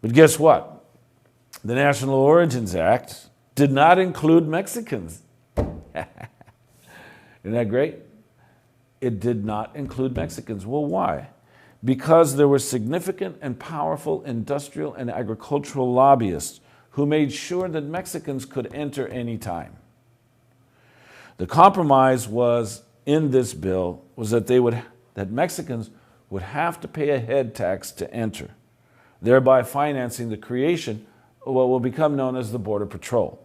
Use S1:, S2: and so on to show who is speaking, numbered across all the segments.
S1: But guess what? The National Origins Act did not include Mexicans. Isn't that great? It did not include Mexicans. Well, why? Because there were significant and powerful industrial and agricultural lobbyists who made sure that Mexicans could enter any time. The compromise was in this bill was that that Mexicans would have to pay a head tax to enter, thereby financing the creation of what will become known as the Border Patrol.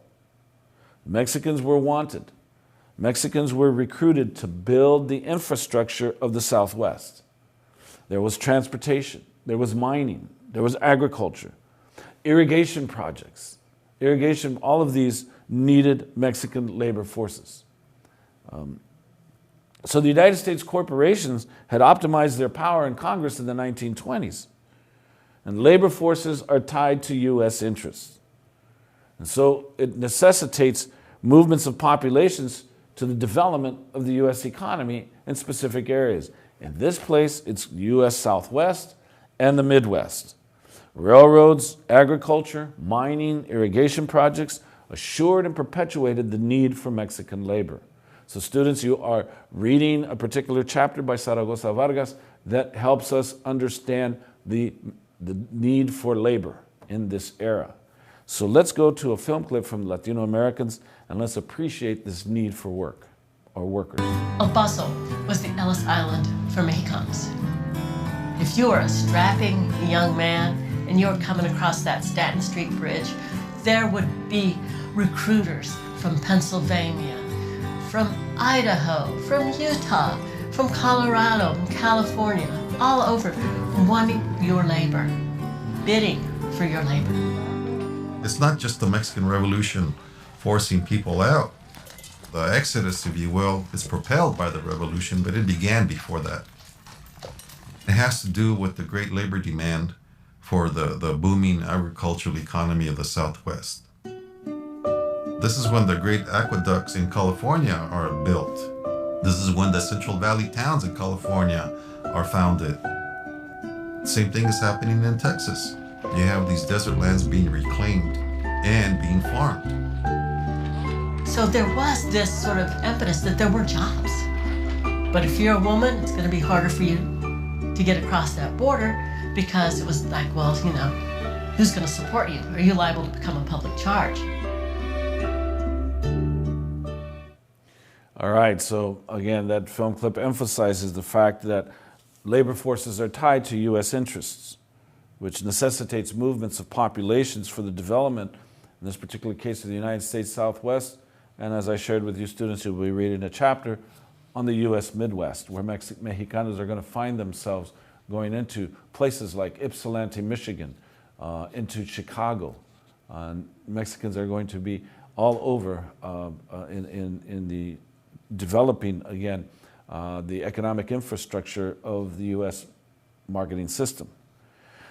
S1: Mexicans were wanted. Mexicans were recruited to build the infrastructure of the Southwest. There was transportation, there was mining, there was agriculture, irrigation projects. Irrigation, all of these needed Mexican labor forces. So the United States corporations had optimized their power in Congress in the 1920s. And labor forces are tied to U.S. interests. And so it necessitates movements of populations to the development of the U.S. economy in specific areas. In this place, it's U.S. Southwest and the Midwest. Railroads, agriculture, mining, irrigation projects assured and perpetuated the need for Mexican labor. So students, you are reading a particular chapter by Zaragoza Vargas that helps us understand the need for labor in this era. So let's go to a film clip from Latino Americans and let's appreciate this need for work or workers.
S2: El Paso was the Ellis Island for Mexicans. If you were a strapping young man and you were coming across that Staten Street Bridge, there would be recruiters from Pennsylvania, from Idaho, from Utah, from Colorado, and California, all over, wanting your labor, bidding for your labor.
S3: It's not just the Mexican Revolution forcing people out. The exodus, if you will, is propelled by the revolution, but it began before that. It has to do with the great labor demand for the booming agricultural economy of the Southwest. This is when the great aqueducts in California are built. This is when the Central Valley towns in California are founded. Same thing is happening in Texas. You have these desert lands being reclaimed and being farmed.
S2: So there was this sort of impetus that there were jobs. But if you're a woman, it's going to be harder for you to get across that border because it was like, well, you know, who's going to support you? Are you liable to become a public charge?
S1: All right, so again, that film clip emphasizes the fact that labor forces are tied to U.S. interests, which necessitates movements of populations for the development, in this particular case of the United States Southwest, and as I shared with you students, you'll be reading a chapter on the U.S. Midwest, where Mexicanos are going to find themselves going into places like Ypsilanti, Michigan, into Chicago. Mexicans are going to be all over in the developing, again, the economic infrastructure of the U.S. marketing system.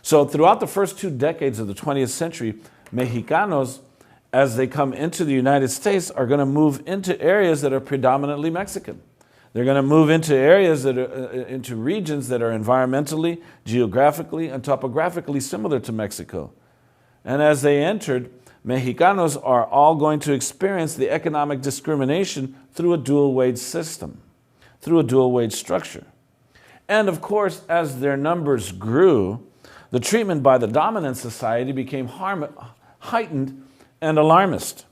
S1: So throughout the first 2 decades of the 20th century, Mexicanos, as they come into the United States, are going to move into areas that are predominantly Mexican. They're going to move into areas that are, into regions that are environmentally, geographically, and topographically similar to Mexico. And as they entered, Mexicanos are all going to experience the economic discrimination through a dual wage system, through a dual wage structure. And of course, as their numbers grew, the treatment by the dominant society became heightened and alarmist.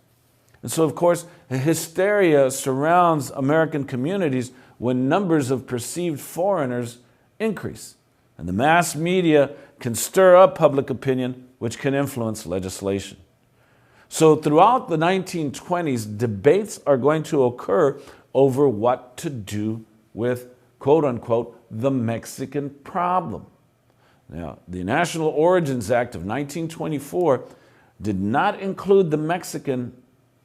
S1: And so, of course, hysteria surrounds American communities when numbers of perceived foreigners increase. And the mass media can stir up public opinion, which can influence legislation. So throughout the 1920s, debates are going to occur over what to do with, quote unquote, the Mexican problem. Now, the National Origins Act of 1924 did not include the Mexican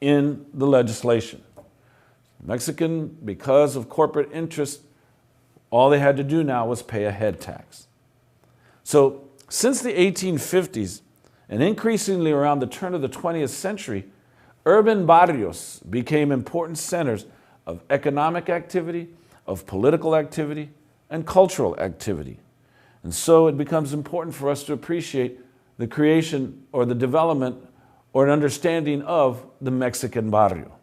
S1: in the legislation. Mexican, because of corporate interest, all they had to do now was pay a head tax. So since the 1850s, and increasingly around the turn of the 20th century, urban barrios became important centers of economic activity, of political activity, and cultural activity. And so it becomes important for us to appreciate the creation or the development or an understanding of the Mexican barrio.